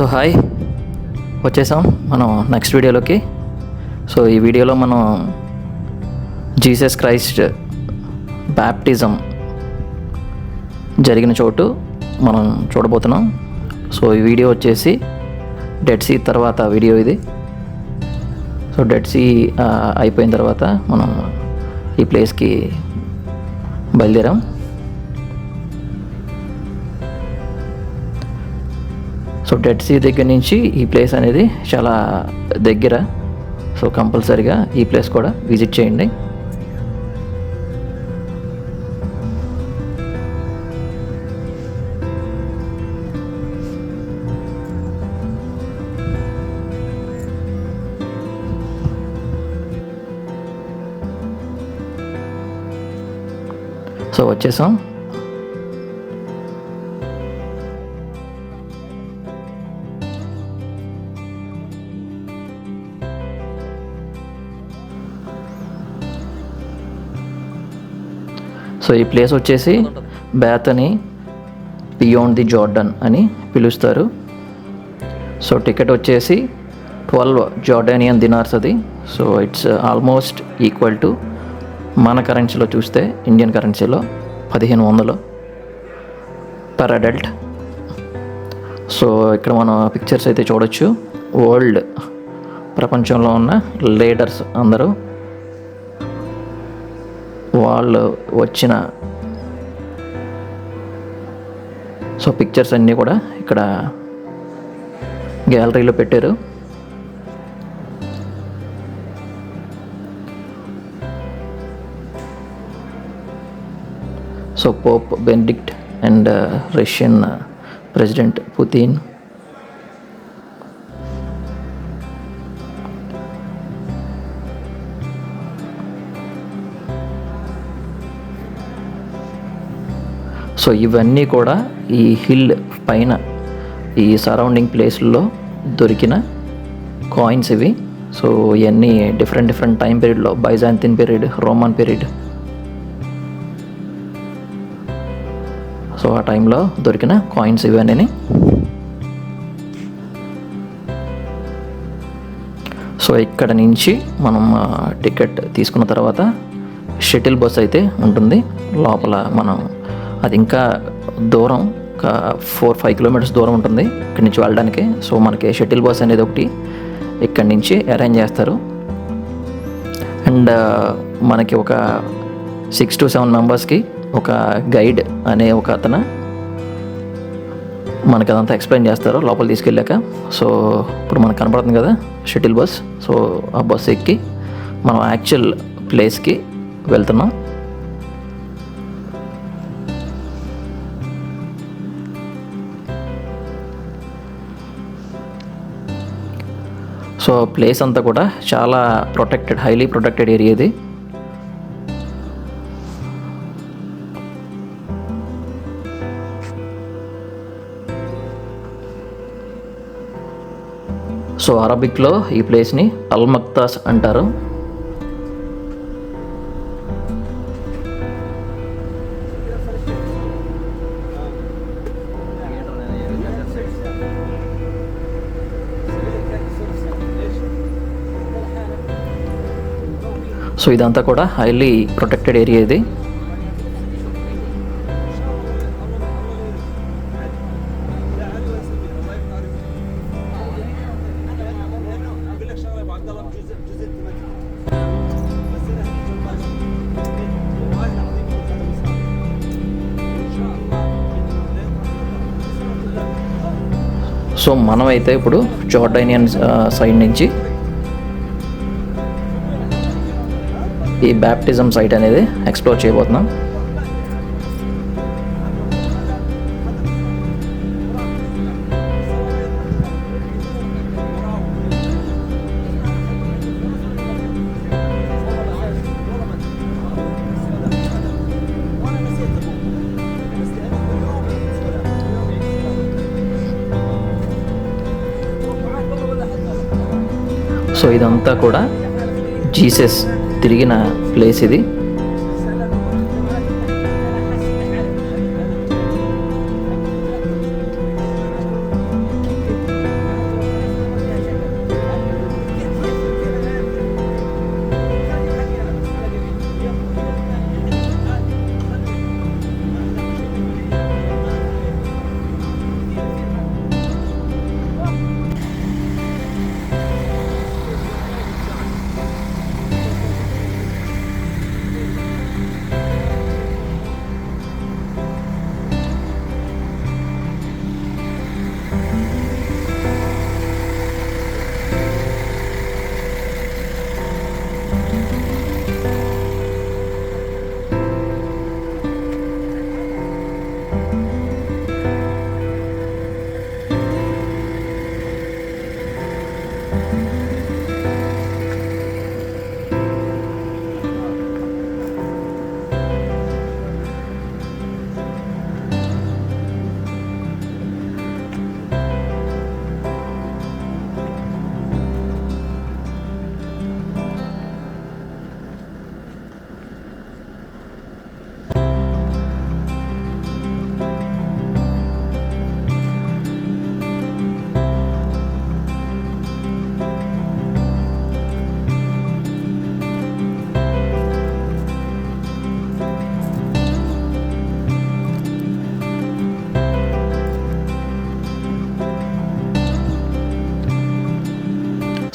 So hi, వచ్చేసాం మనం next వీడియోలోకి. సో ఈ వీడియోలో మనం జీసస్ క్రైస్ట్ బ్యాప్టిజం జరిగిన చోటు మనం చూడబోతున్నాం. సో ఈ వీడియో వచ్చేసి డెడ్ సీ తర్వాత వీడియో ఇది. సో డెడ్ సీ అయిపోయిన తర్వాత మనం ఈ ప్లేస్కి బయలుదేరాం. సో డెడ్ సీ దగ్గర నుంచి ఈ ప్లేస్ అనేది చాలా దగ్గర. సో కంపల్సరీగా ఈ ప్లేస్ కూడా విజిట్ చేయండి. సో వచ్చేసాం. సో ఈ ప్లేస్ వచ్చేసి బేతనీ బియాండ్ ది జార్డన్ అని పిలుస్తారు. సో టికెట్ వచ్చేసి 12 జార్డానియన్ దినార్స్ అది. So it's almost equal to మన కరెన్సీలో చూస్తే ఇండియన్ కరెన్సీలో 1500 పర్ అడల్ట్. సో ఇక్కడ మనం పిక్చర్స్ అయితే చూడొచ్చు. వరల్డ్ ప్రపంచంలో ఉన్న లీడర్స్ అందరూ వాళ్ళు వచ్చిన సో పిక్చర్స్ అన్నీ కూడా ఇక్కడ గ్యాలరీలో పెట్టారు. So Pope Benedict and Russian president Putin. So ఇవన్నీ కూడా ఈ హిల్ పైన ఈ సరౌండింగ్ ప్లేస్లో దొరికిన కాయిన్స్ ఇవి. సో ఇవన్నీ డిఫరెంట్ టైం పీరియడ్లో, బైజాంతిన్ పీరియడ్, రోమన్ పీరియడ్, సో ఆ టైంలో దొరికిన కాయిన్స్ ఇవన్నీ. సో ఇక్కడ నుంచి మనం టికెట్ తీసుకున్న తర్వాత షటిల్ బస్ అయితే ఉంటుంది లోపల. మనం అది ఇంకా దూరం, ఒక 4-5 కిలోమీటర్స్ దూరం ఉంటుంది ఇక్కడి నుంచి వెళ్ళడానికి. సో మనకి షటిల్ బస్ అనేది ఒకటి ఇక్కడి నుంచి అరేంజ్ చేస్తారు. అండ్ మనకి ఒక 6 to 7 మెంబర్స్కి ఒక గైడ్ అనే ఒక అతను మనకి అదంతా ఎక్స్ప్లెయిన్ చేస్తారు లోపల తీసుకెళ్ళాక. సో ఇప్పుడు మనకు కనపడుతుంది కదా షటిల్ బస్. సో ఆ బస్ ఎక్కి మనం యాక్చువల్ ప్లేస్కి వెళ్తున్నాం. సో ప్లేస్ అంతా కూడా చాలా ప్రొటెక్టెడ్, హైలీ ప్రొటెక్టెడ్ ఏరియా ఇది. సో అరబిక్లో ఈ ప్లేస్ని అల్ మక్తాస్ అంటారు. సో ఇదంతా కూడా హైలీ ప్రొటెక్టెడ్ ఏరియా ఇది. సో మనమైతే ఇప్పుడు జార్డానియన్ సైడ్ నుంచి ఈ బ్యాప్టిజం సైట్ అనేది ఎక్స్ప్లోర్ చేయబోతున్నాం. సో ఇదంతా కూడా జీసస్ తిరిగిన ప్లేస్ ఇది.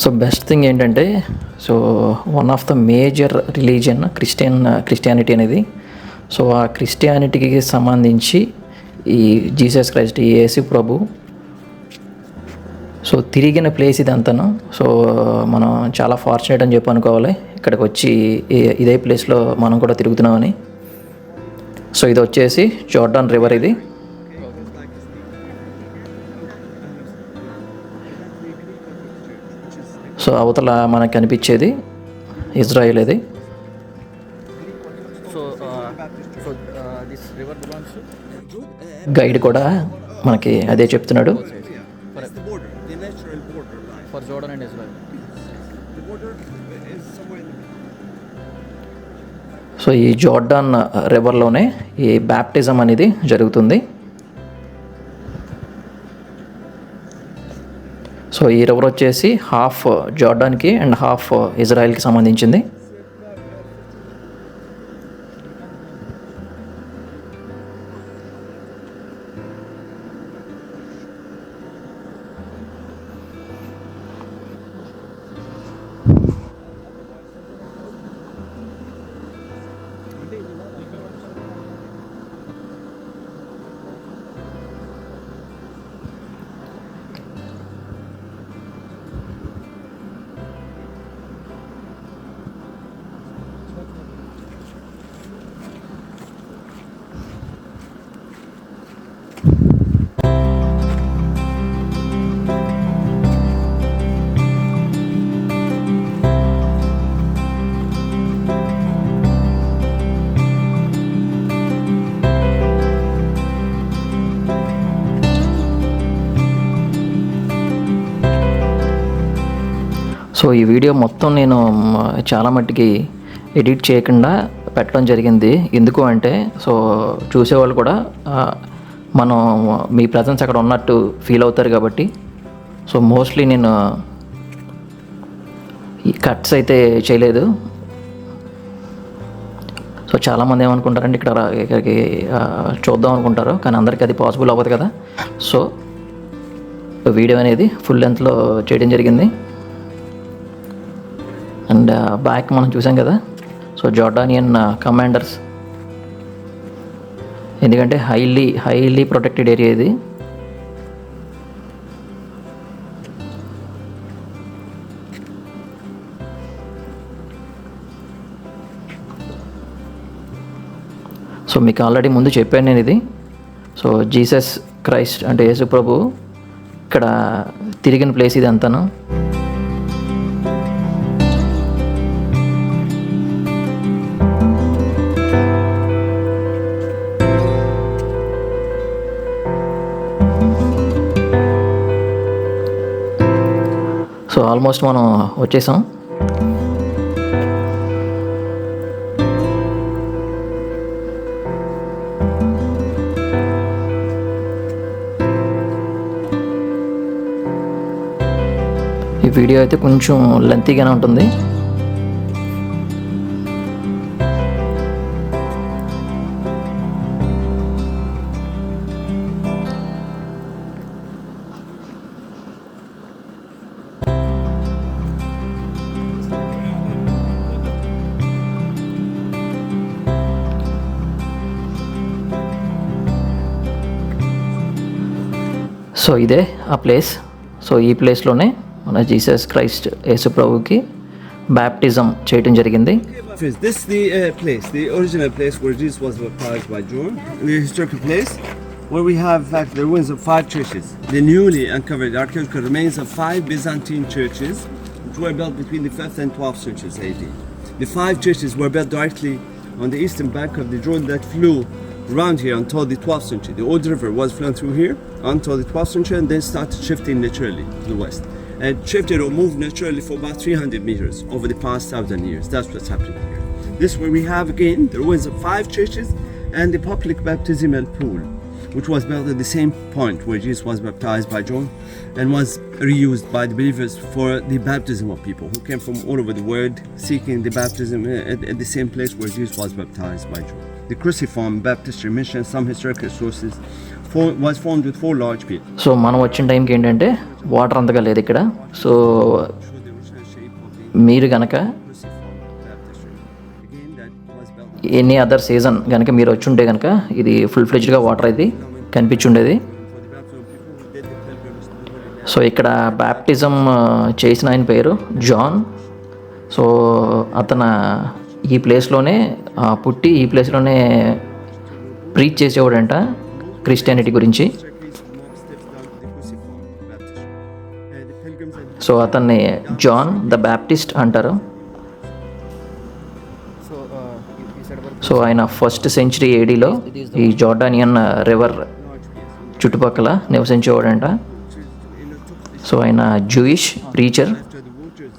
సో బెస్ట్ థింగ్ ఏంటంటే, so one of the major religion Christianity అనేది. సో ఆ క్రిస్టియానిటీకి సంబంధించి ఈ జీసస్ క్రైస్ట్, ఈ యేసు ప్రభు సో తిరిగిన ప్లేస్ ఇదంతాను. సో మనం చాలా ఫార్చునేట్ అని చెప్పి అనుకోవాలి, ఇక్కడికి వచ్చి ఇదే ప్లేస్లో మనం కూడా తిరుగుతున్నామని. సో ఇది వచ్చేసి జోర్డాన్ రివర్ ఇది. సో అవతల మనకు కనిపించేది ఇజ్రాయెల్ ఇది. గైడ్ కూడా మనకి అదే చెప్తున్నాడు. సో ఈ జోర్డాన్ రివర్లోనే ఈ బ్యాప్టిజం అనేది జరుగుతుంది. సో ఈ రివర్ వచ్చేసి హాఫ్ జోర్డాన్కి అండ్ హాఫ్ ఇజ్రాయెల్కి సంబంధించింది. సో ఈ వీడియో మొత్తం నేను చాలా మట్టుకి ఎడిట్ చేయకుండా పెట్టడం జరిగింది. ఎందుకు అంటే, సో చూసేవాళ్ళు కూడా మనం మీ ప్రజెన్స్ అక్కడ ఉన్నట్టు ఫీల్ అవుతారు కాబట్టి. సో మోస్ట్లీ నేను ఈ కట్స్ అయితే చేయలేదు. సో చాలామంది ఏమనుకుంటారంటే ఇక్కడికి చూద్దాం అనుకుంటారు, కానీ అందరికీ అది పాసిబుల్ అవ్వదు కదా. సో వీడియో అనేది ఫుల్ లెంత్లో చేయడం జరిగింది. అండ్ బ్యాక్ మనం చూసాం కదా, సో జోర్డానియన్ కమాండర్స్, ఎందుకంటే హైలీ ప్రొటెక్టెడ్ ఏరియా ఇది. సో మీకు ఆల్రెడీ ముందు చెప్పాను నేను ఇది. సో జీసస్ క్రైస్ట్ అంటే యేసు ప్రభు ఇక్కడ తిరిగిన ప్లేస్ ఇది అంతాను. సో ఆల్మోస్ట్ మనం వచ్చేసాం. ఈ వీడియో అయితే కొంచెం లెంతీగానే ఉంటుంది. సో ఇదే ఆ ప్లేస్. సో ఈ ప్లేస్లోనే మన జీసస్ క్రైస్ట్ యేసు ప్రభుకి బ్యాప్టిజం చేయటం జరిగింది. This is the place, the original place where Jesus was baptized by John, the historical place where we have the ruins of 5 churches, the newly uncovered archaeological remains of 5 Byzantine churches which were built between the 5th and 12th centuries AD. The 5 churches were built directly on the eastern bank of the Jordan that flew around here until the 12th century. The old river was flowing through here until the 12th century and then started shifting naturally to the west. And shifted or moved naturally for about 300 meters over the past 1,000 years. That's what's happening here. This is where we have again the ruins of 5 churches and the public baptismal pool, which was built at the same point where Jesus was baptized by John and was reused by the believers for the baptism of people who came from all over the world seeking the baptism at the same place where Jesus was baptized by John. The cruciform baptistry mentions some historical sources was formed with 4 large pits. So మనం వచ్చిన టైంకి ఏంటంటే water అంతగా లేదు ఇక్కడ. So మీరు కనుక cruciform baptistry. Again, that was built any other season కనుక మీరు వచ్చి ఉంటే కనుక ఇది ఫుల్ ఫ్లెడ్జ్గా వాటర్ అయితే కనిపించుండేది. for the baptism of people who did the pilgrimage to the Holy Land. So ఇక్కడ బ్యాప్టిజం చేసిన ఆయన పేరు జాన్. సో అతను ఈ ప్లేస్లోనే పుట్టి ఈ ప్లేస్లోనే ప్రీచ్ చేసేవాడంట క్రిస్టియానిటీ గురించి. Staircase from mob steps down to the cruciform baptistry. The pilgrims and so అతన్ని జాన్ ద బ్యాప్టిస్ట్ అంటారు. So, you said about so ఆయన 1st century ADలో ఈ జార్డానియన్ రివర్ చుట్టుపక్కల నివసించేవాడంట. సో ఆయన Jewish preacher, after the waters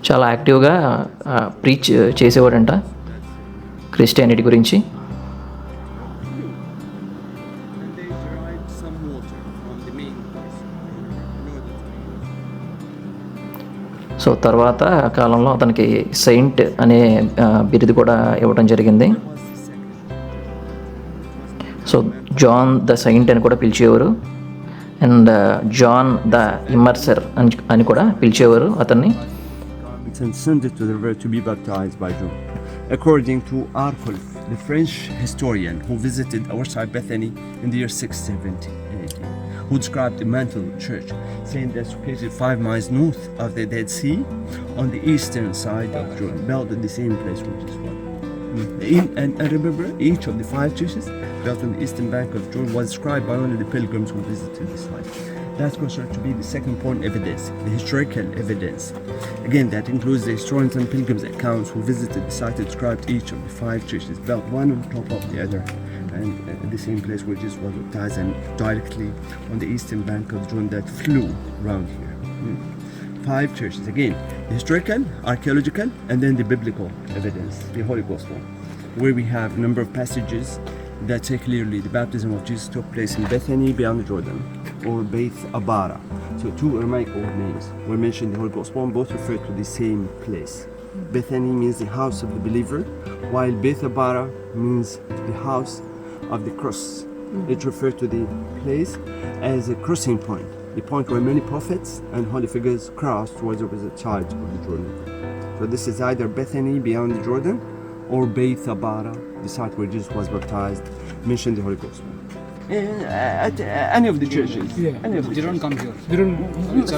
చాలా యాక్టివ్గా preach చేసేవాడంట Christianity గురించి. and they derived some water from the main course in order to so తర్వాత కాలంలో అతనికి సెయింట్ అనే బిరుదు కూడా ఇవ్వడం జరిగింది. was the second. So John the saint అని కూడా పిలిచేవారు, అండ్ జాన్ ద ఇమ్మర్సర్ అని కూడా పిలిచేవారు అతన్ని. And sent it to the river to be baptized by John. According to Arculf, the French historian who visited our side Bethany in the year 670 AD, who described the mantle church, saying that's located 5 miles north of the Dead Sea on the eastern side of Jordan, built in the same place which is what. And remember, each of the 5 churches built on the eastern bank of Jordan was described by only the pilgrims who visited the site. That's considered to be the second important evidence, the historical evidence. Again, that includes the historians and pilgrims' accounts who visited the site that described each of the 5 churches, built one on top of the other, and at the same place where Jesus was baptized, and directly on the eastern bank of Jordan that flew around here. 5 churches. Again, the historical, archaeological, and then the biblical evidence, the Holy Gospel, where we have a number of passages that say clearly the baptism of Jesus took place in Bethany beyond the Jordan, or Beth Abara. So 2 Aramaic old names were mentioned in the Holy Gospel, and both refer to the same place. Bethany means the house of the believer, while Beth Abara means the house of the cross. It refers to the place as a crossing point, the point where many prophets and holy figures crossed towards the opposite side of the Jordan. So this is either Bethany beyond the Jordan or Beth Abara, the site where Jesus was baptized, mentioned in the Holy Gospel. At any of the churches, Yeah. any of the They don't churches. come here. They don't.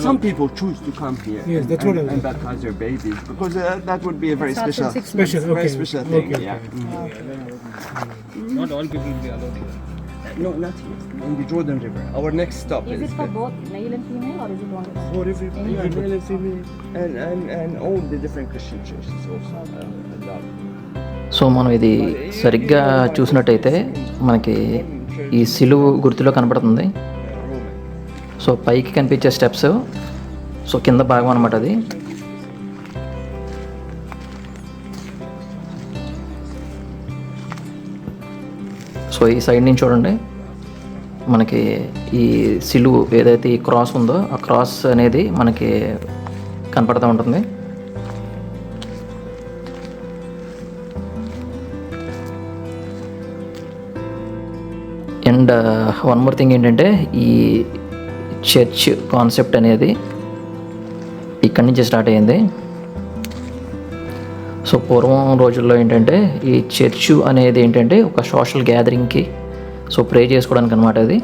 Some people choose to come here Yes, that's what I and was- baptize their babies because that would be a very Starts special, from 6 Special. months. very Okay. special thing. Okay. Yeah. Not all people will be allowed here. No, not here. On the Jordan River. Our next stop Is it for both male and female or is it only for every male and female and all the different Christian churches also allowed. So మనం ఇది సరిగ్గా చూసినట్టయితే మనకి ఈ సిలువు గుర్తులో కనపడుతుంది. Roman. So పైకి కనిపించే స్టెప్స్, సో కింద భాగం అనమాట అది. సో ఈ సైడ్ నుంచి చూడండి, మనకి ఈ సిలువు ఏదైతే ఈ క్రాస్ ఉందో ఆ క్రాస్ అనేది మనకి కనపడుతూ ఉంటుంది. అండ్ వన్ మోర్ థింగ్ ఏంటంటే ఈ చర్చ్ కాన్సెప్ట్ అనేది ఇక్కడి నుంచి స్టార్ట్ అయ్యింది. సో పూర్వం రోజుల్లో ఏంటంటే ఈ చర్చ్ అనేది ఏంటంటే ఒక సోషల్ గ్యాదరింగ్కి, సో ప్రే చేసుకోవడానికి అనమాట అది.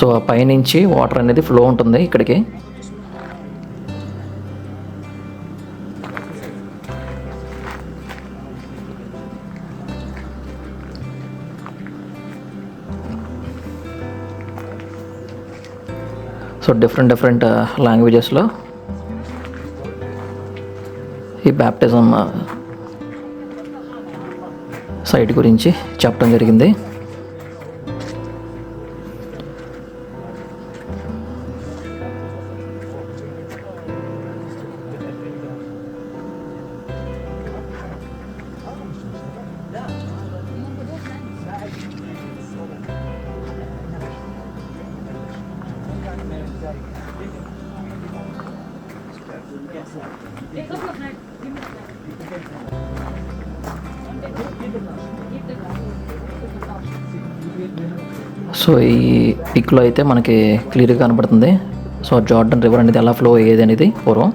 సో ఆ పైనుంచి వాటర్ అనేది ఫ్లో ఉంటుంది ఇక్కడికి. సో డిఫరెంట్ లాంగ్వేజెస్లో ఈ బ్యాప్టిజం సైట్ గురించి చెప్పడం జరిగింది. సో ఈ పిక్లో అయితే మనకి క్లియర్గా కనబడుతుంది. సో జార్డన్ రివర్ అనేది ఎలా ఫ్లో అయ్యేది అనేది పూర్వం.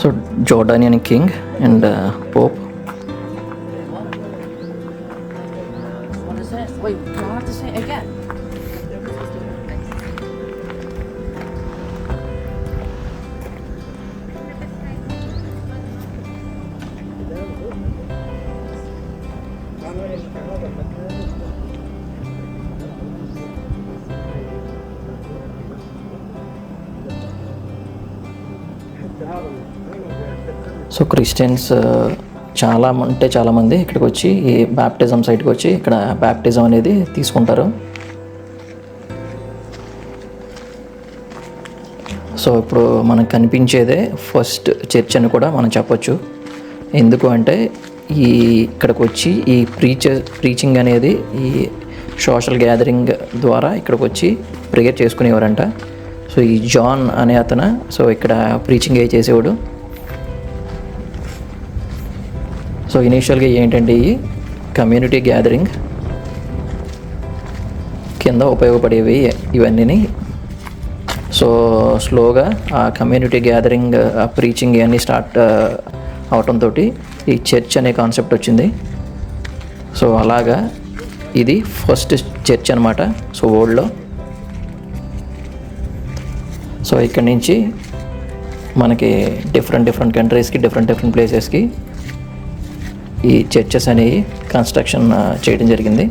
So Jordanian king and Pope. What is this? Wait, do I have to say it again? So Christians చాలామంది ఇక్కడికి వచ్చి ఈ బ్యాప్టిజం సైట్కి వచ్చి ఇక్కడ బ్యాప్టిజం అనేది తీసుకుంటారు. సో ఇప్పుడు మనకు కనిపించేదే ఫస్ట్ చర్చ్ అని కూడా మనం చెప్పొచ్చు. ఎందుకు అంటే ఇక్కడికి వచ్చి ఈ ప్రీచింగ్ అనేది ఈ సోషల్ గ్యాదరింగ్ ద్వారా ఇక్కడికి వచ్చి ప్రేయర్ చేసుకునేవారంట. సో ఈ జాన్ అనే అతను సో ఇక్కడ ప్రీచింగ్ చేసేవాడు. సో ఇనీషియల్గా ఏంటంటే ఈ కమ్యూనిటీ గ్యాదరింగ్ కింద ఉపయోగపడేవి ఇవన్నీ. సో స్లోగా ఆ కమ్యూనిటీ గ్యాదరింగ్ ఆ ప్రీచింగ్ ఇవన్నీ స్టార్ట్ అవటంతో ఈ చర్చ్ అనే కాన్సెప్ట్ వచ్చింది. సో అలాగా ఇది ఫస్ట్ చర్చ్ అనమాట సో వరల్డ్లో. సో ఇక్కడి నుంచి మనకి డిఫరెంట్ కంట్రీస్కి డిఫరెంట్ ప్లేసెస్కి ఈ చర్చెస్ అనేవి కన్స్ట్రక్షన్ చేయడం జరిగింది.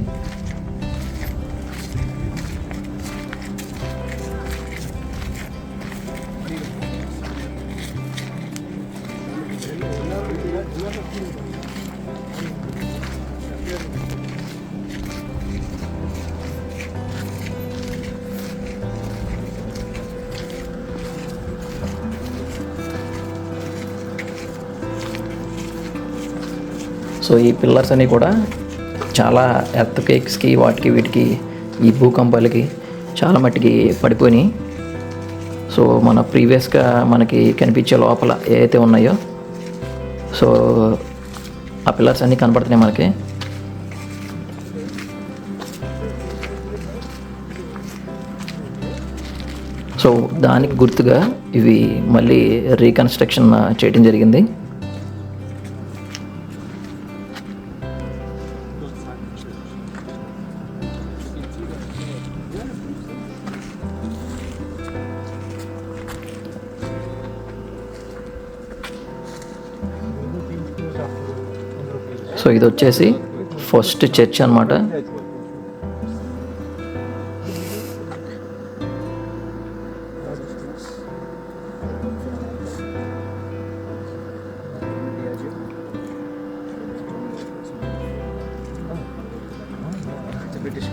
సో ఈ పిల్లర్స్ అన్నీ కూడా చాలా ఎర్త్క్వేక్స్కి వీటికి ఈ భూకంపాలకి చాలా మట్టికి పడిపోయినాయి. సో మన ప్రీవియస్గా మనకి కనిపించే లోపల ఏవైతే ఉన్నాయో సో ఆ పిల్లర్స్ అన్నీ కనపడుతున్నాయి మనకి. సో దానికి గుర్తుగా ఇవి మళ్ళీ రీకన్స్ట్రక్షన్ చేయడం జరిగింది. సో ఇది వచ్చేసి ఫస్ట్ చర్చ్ అన్నమాట. British.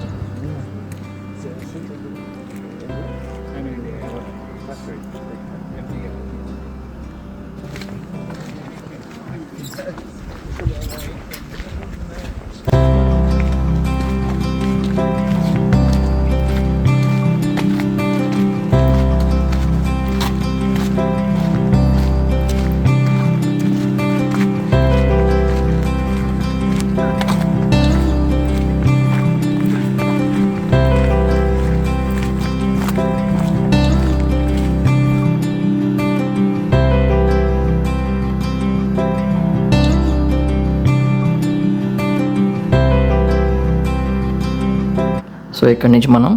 I mean, that's right. So ఇక్కడి నుంచి మనం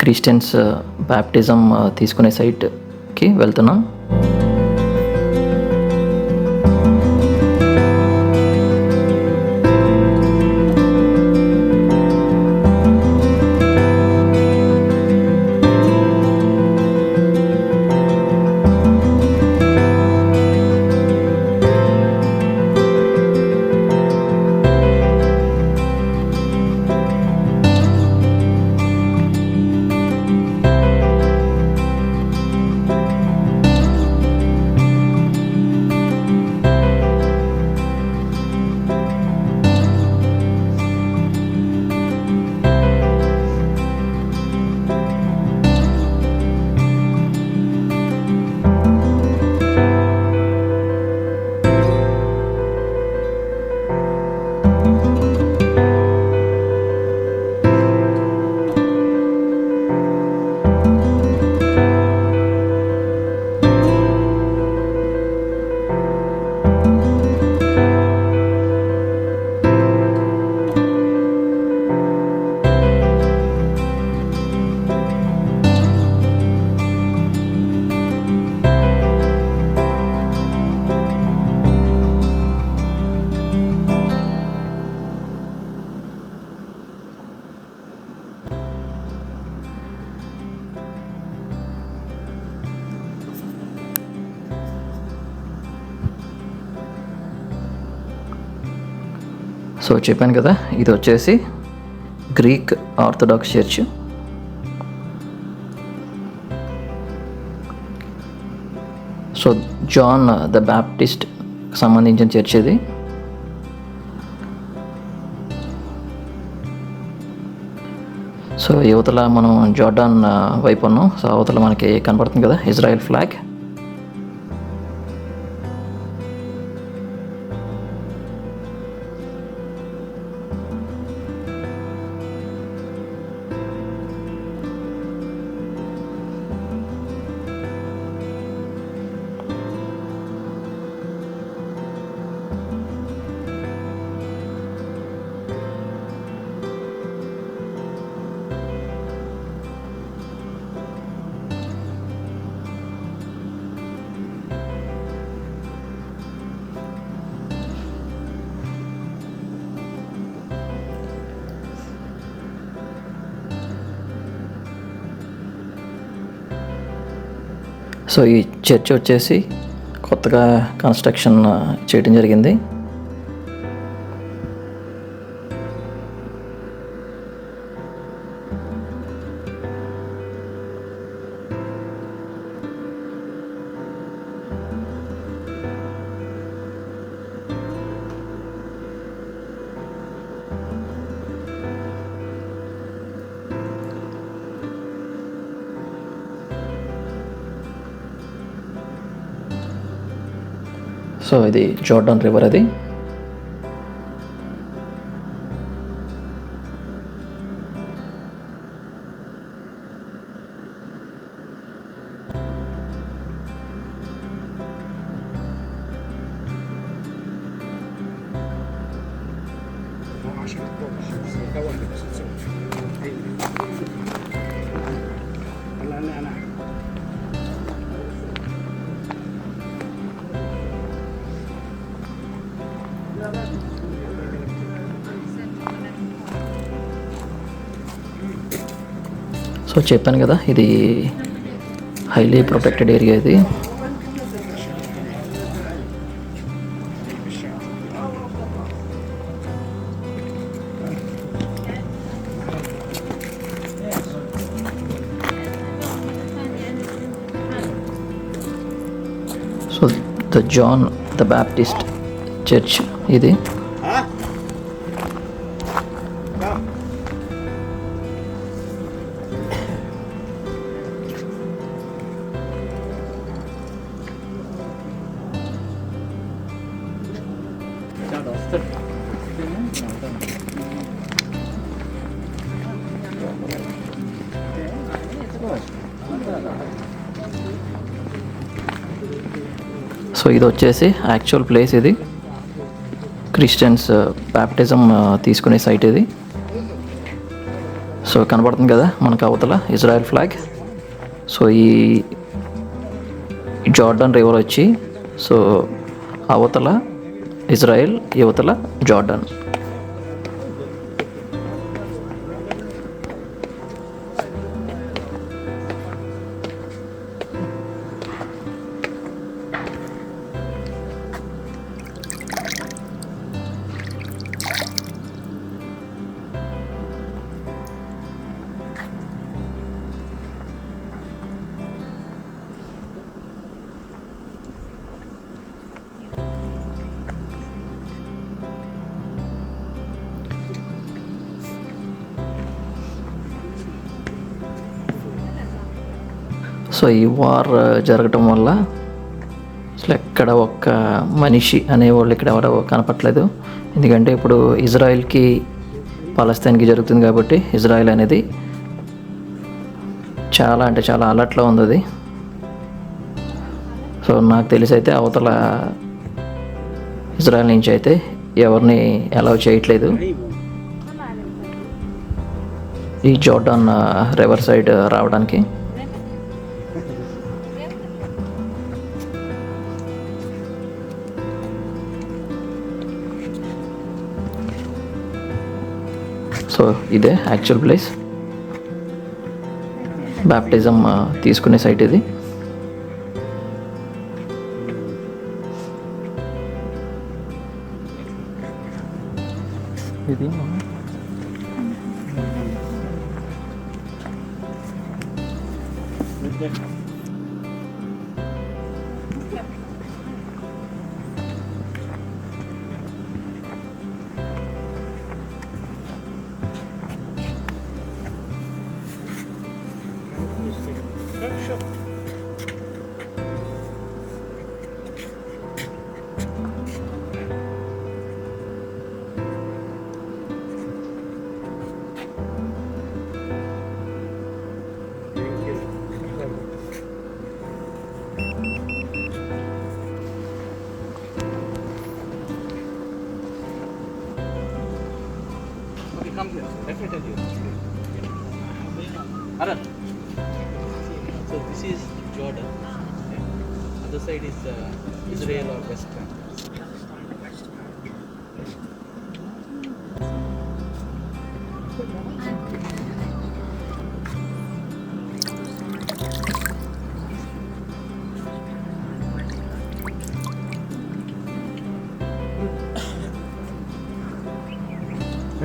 క్రిస్టియన్స్ బ్యాప్టిజం తీసుకునే సైట్కి వెళ్తున్నాం. సో చెప్పాను కదా, ఇది వచ్చేసి Greek Orthodox church. So John the Baptist సంబంధించిన చర్చ్ ఇది. సో యువతల మనం జార్డాన్ వైపు ఉన్నాం. సో అవతల మనకి కనపడుతుంది కదా ఇజ్రాయెల్ ఫ్లాగ్. సో ఈ చర్చ్ వచ్చేసి కొత్తగా కన్స్ట్రక్షన్ చేయడం జరిగింది. సో ఇది జార్డాన్ రివర్ అది. عشان تكون بس انا సో చెప్పాను కదా, ఇది హైలీ ప్రొటెక్టెడ్ ఏరియా ఇది. So the John the Baptist church ఇది. సో ఇది వచ్చేసి యాక్చువల్ ప్లేస్ ఇది. క్రిస్టియన్స్ బ్యాప్టిజం తీసుకునే సైట్ ఇది. సో కనబడుతుంది కదా మనకు అవతల ఇజ్రాయెల్ ఫ్లాగ్. సో ఈ జార్డాన్ రివర్ వచ్చి, సో అవతల ఇజ్రాయెల్, యువతల జార్డాన్. సో ఈ వార్ జరగటం వల్ల అసలు ఎక్కడ ఒక్క మనిషి అనేవాళ్ళు ఇక్కడ ఎవరో కనపట్లేదు. ఎందుకంటే ఇప్పుడు ఇజ్రాయెల్కి పాలస్తీన్కి జరుగుతుంది కాబట్టి ఇజ్రాయెల్ అనేది చాలా అంటే చాలా అలర్ట్లో ఉంది అది. సో నాకు తెలిసి అయితే అవతల ఇజ్రాయెల్ నుంచి అయితే ఎవరిని అలౌ చేయట్లేదు ఈ జార్డాన్ రివర్ సైడ్ రావడానికి. సో ఇదే యాక్చువల్ ప్లేస్, బ్యాప్టిజం తీసుకునే సైట్ ఇది. ఇది Okay, come here. Let me tell you. Aran. So this is Jordan. Yeah. Other side is Israel or West Bank.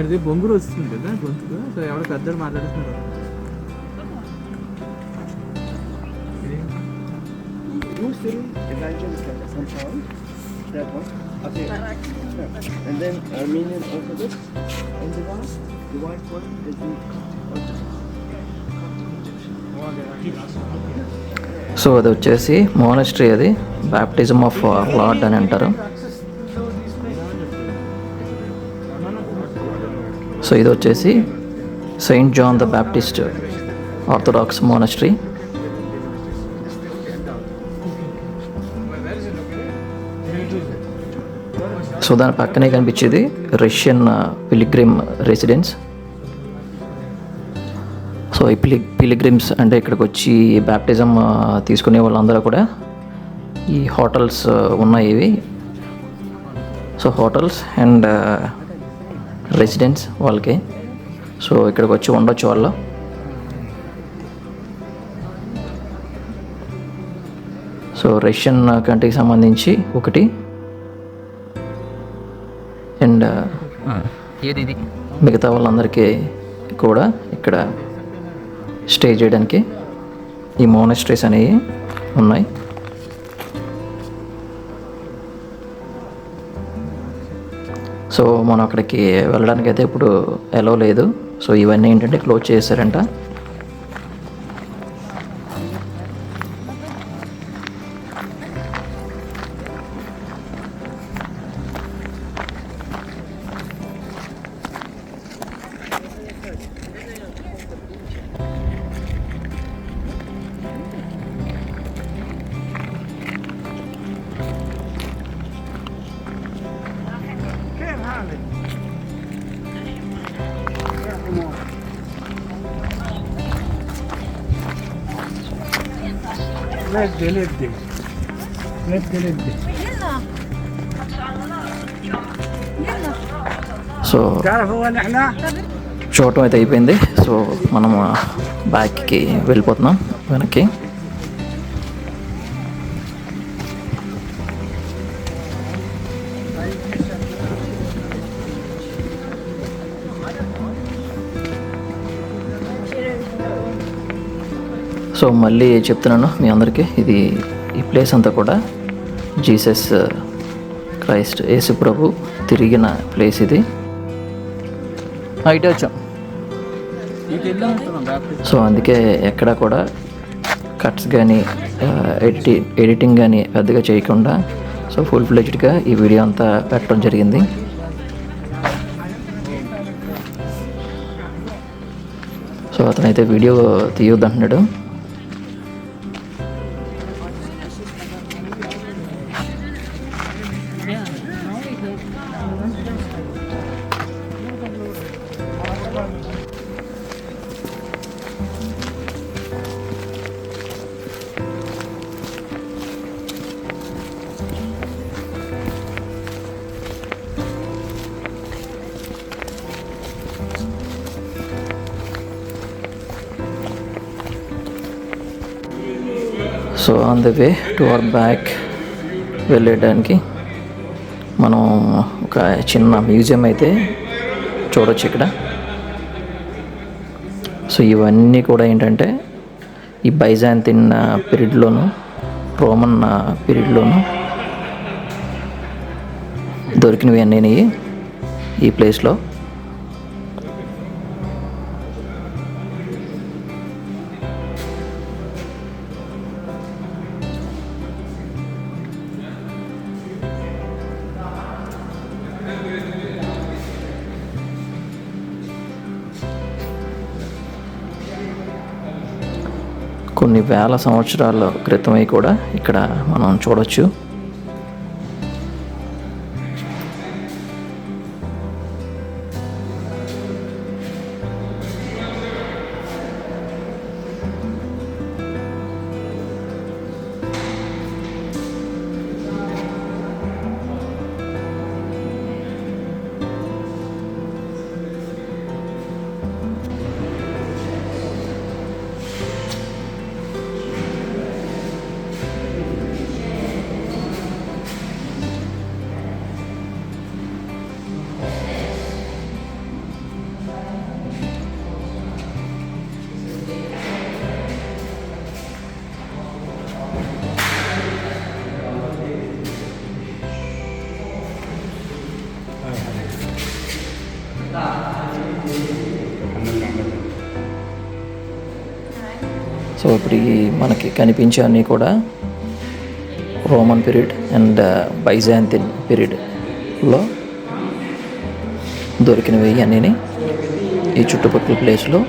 అది బొంగురు వస్తుంది కదా గొంతుకు సో ఎవడో పెద్దలు మాట్లాడుతున్నారు That one. Okay. And then Armenian Orthodox. And the white one is the Orthodox. So అది వచ్చేసి monastery, అది బ్యాప్టిజం ఆఫ్ లార్డ్ అని అంటారు. సో ఇది వచ్చేసి saint John the Baptist Orthodox monastery. So దాని పక్కనే కనిపించేది రష్యన్ పిలిగ్రిమ్ రెసిడెన్స్. సో ఈ పిలిగ్రిమ్స్ అంటే ఇక్కడికి వచ్చి బ్యాప్టిజం తీసుకునే వాళ్ళందరూ కూడా ఈ హోటల్స్ ఉన్నాయి ఇవి. సో హోటల్స్ అండ్ రెసిడెన్స్ వాళ్ళకి. సో ఇక్కడికి వచ్చి ఉండొచ్చు వాళ్ళు. సో రష్యన్ కంట్రీకి సంబంధించి ఒకటి అండ్ మిగతా వాళ్ళందరికీ కూడా ఇక్కడ స్టే చేయడానికి ఈ మోనస్ట్రీస్ అనేవి ఉన్నాయి. సో మనం అక్కడికి వెళ్ళడానికి అయితే ఇప్పుడు అలో లేదు. సో ఇవన్నీ ఏంటంటే క్లోజ్ చేశారంట. Let's delete this. Let's delete this. So تعرف هو نحن చూడటం అయితే అయిపోయింది. సో మనం బ్యాక్కి వెళ్ళిపోతున్నాం వెనక్కి. సో మళ్ళీ చెప్తున్నాను మీ అందరికీ, ఇది ఈ ప్లేస్ అంతా కూడా జీసస్ క్రైస్ట్ యేసు ప్రభు తిరిగిన ప్లేస్ ఇది. ఇటే వచ్చాం. సో అందుకే ఎక్కడ కూడా కట్స్ కానీ ఎడిటింగ్ కానీ పెద్దగా చేయకుండా సో ఫుల్ ఫ్లెజ్డ్గా ఈ వీడియో అంతా పెట్టడం జరిగింది. సో అతనైతే వీడియో తీయొద్దంటున్నాడు. So on the way to our back వెళ్ళడానికి మనం ఒక చిన్న మ్యూజియం అయితే చూడొచ్చు ఇక్కడ. సో ఇవన్నీ కూడా ఏంటంటే ఈ బైజాంతిన్ పీరియడ్లోను రోమన్ పీరియడ్లోను దొరికినవి అన్నీ ఈ ప్లేస్లో. కొన్ని వేల సంవత్సరాల క్రితమై కూడా ఇక్కడ మనం చూడొచ్చు. సో ఇప్పుడు ఈ మనకి కనిపించే అన్నీ కూడా రోమన్ పీరియడ్ అండ్ బైజాంతిన్ పీరియడ్లో దొరికినవి అన్నీ ఈ చుట్టుపక్కల ప్లేస్లో.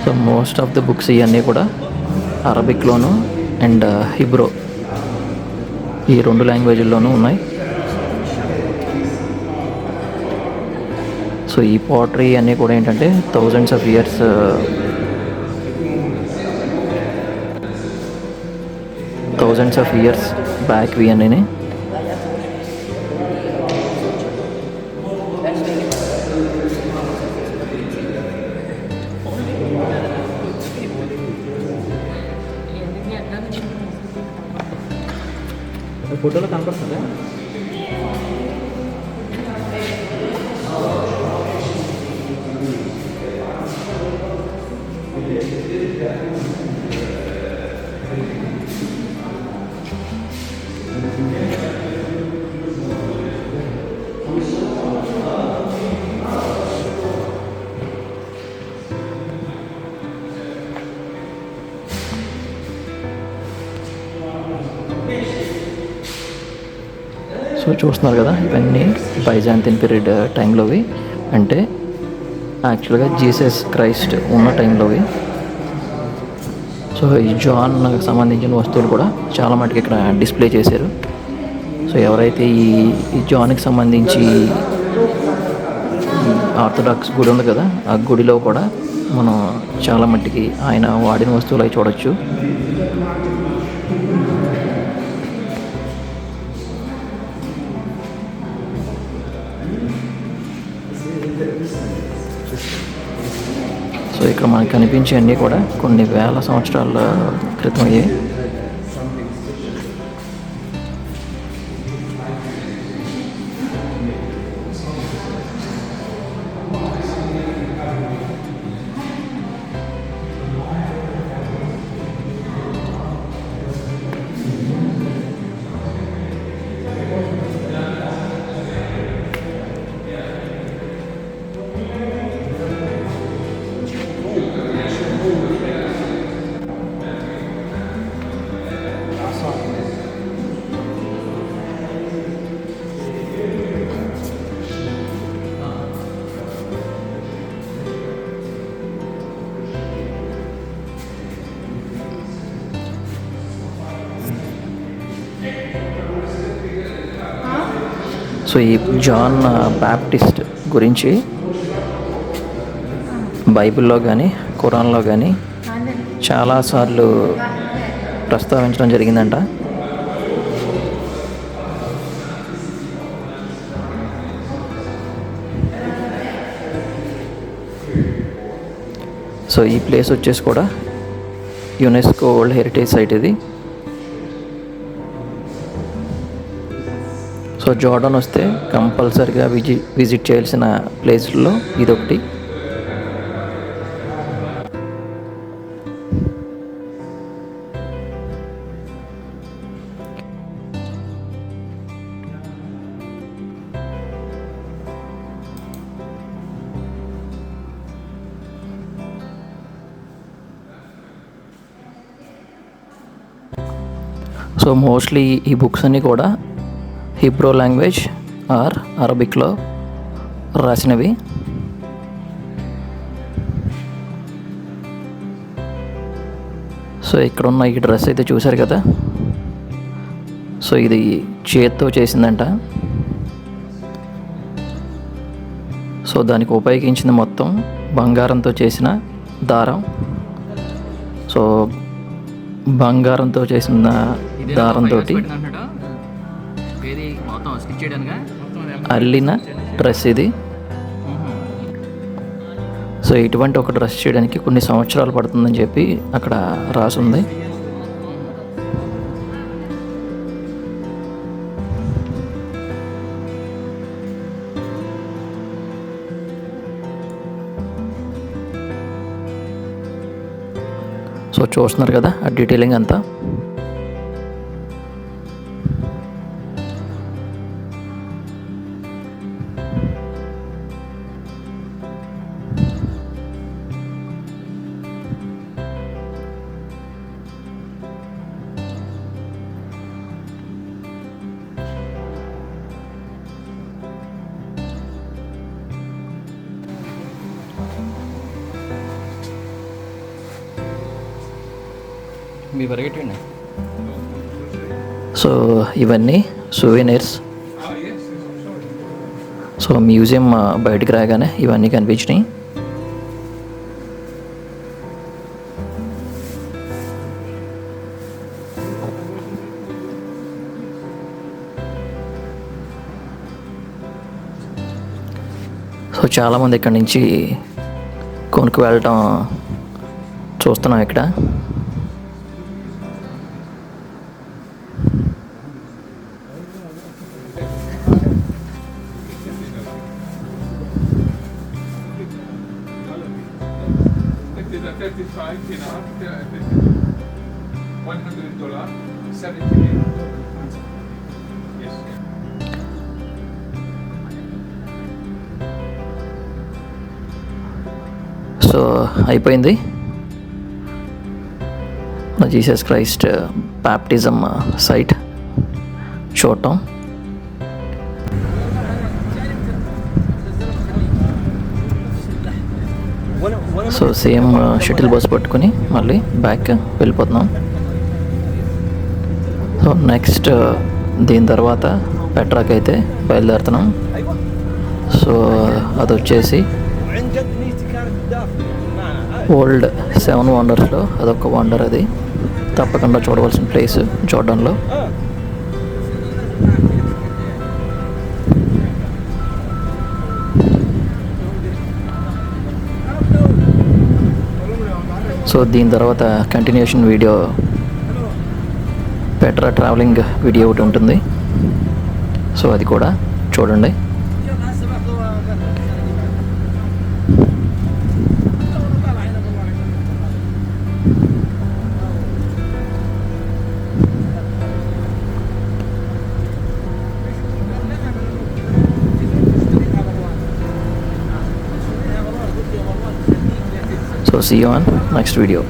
So most of the books ఇవన్నీ కూడా అరబిక్లోను అండ్ హిబ్రో ఈ 2 లాంగ్వేజ్ల్లోనూ ఉన్నాయి. సో ఈ పోటరీ అన్నీ కూడా ఏంటంటే థౌజండ్స్ ఆఫ్ ఇయర్స్ బ్యాక్వి అన్నీ. ఫోటోలో కనపడుతుందా? సో చూస్తున్నారు కదా, ఇవన్నీ బైజాంతిన్ పీరియడ్ టైంలోవి, అంటే యాక్చువల్గా జీసస్ క్రైస్ట్ ఉన్న టైంలోవి. సో ఈ జాన్కి సంబంధించిన వస్తువులు కూడా చాలా మటుకు ఇక్కడ డిస్ప్లే చేశారు. సో ఎవరైతే ఈ జాన్కి సంబంధించి ఆర్థడాక్స్ గుడి ఉంది కదా, ఆ గుడిలో కూడా మనం చాలా మట్టుకి ఆయన వాడిన వస్తువులు అవి చూడొచ్చు. సో ఇక్కడ మనకు కనిపించే అన్నీ కూడా కొన్ని వేల సంవత్సరాల క్రితం అయ్యాయి. సో ఈ జాన్ బ్యాప్టిస్ట్ గురించి బైబిల్లో కానీ ఖురాన్లో కానీ చాలాసార్లు ప్రస్తావించడం జరిగిందంట. సో ఈ ప్లేస్ వచ్చేసి కూడా యునెస్కో వరల్డ్ హెరిటేజ్ సైట్ ఇది. సో జార్డాన్ వస్తే కంపల్సరిగా విజిట్ చేయాల్సిన ప్లేస్లో ఇదొకటి. సో మోస్ట్లీ ఈ బుక్స్ అన్నీ కూడా హిబ్రూ లాంగ్వేజ్ ఆర్ అరబిక్లో రాసినవి. సో ఇక్కడ ఉన్న ఈ డ్రెస్ అయితే చూశారు కదా, సో ఇది చేత్తో చేసిందంట. సో దానికి ఉపయోగించింది మొత్తం బంగారంతో చేసిన దారం. సో బంగారంతో చేసిన దారంతో అల్లిన డ్రెస్ ఇది. సో ఇటువంటి ఒక డ్రెస్ చేయడానికి కొన్ని సంవత్సరాలు పడుతుందని చెప్పి అక్కడ రాసుంది. సో చూస్తున్నారు కదా ఆ డీటెయిలింగ్ అంతా. మీ పరిగెట్టండి. సో ఇవన్నీ సువెనీర్స్. సో మ్యూజియం బయటికి రాగానే ఇవన్నీ కనిపించినాయి. సో చాలామంది ఇక్కడి నుంచి కొనుక్కు వెళ్ళటం చూస్తున్నాం ఇక్కడ. సో అయిపోయింది జీసస్ క్రైస్ట్ బాప్టిజం సైట్ చూడటం. సో సేమ్ షటిల్ బస్ పట్టుకుని మళ్ళీ బ్యాక్ వెళ్ళిపోతున్నాం. సో నెక్స్ట్ దీని తర్వాత పెట్రాకి అయితే బయలుదేరుతున్నాం. సో అది వచ్చేసి ఓల్డ్ 7 వండర్స్లో అదొక వండర్. అది తప్పకుండా చూడవలసిన ప్లేస్ జార్డాన్లో. సో దీని తర్వాత continuation video Petra travelling video ఒకటి ఉంటుంది. సో అది కూడా చూడండి. So see you on next video.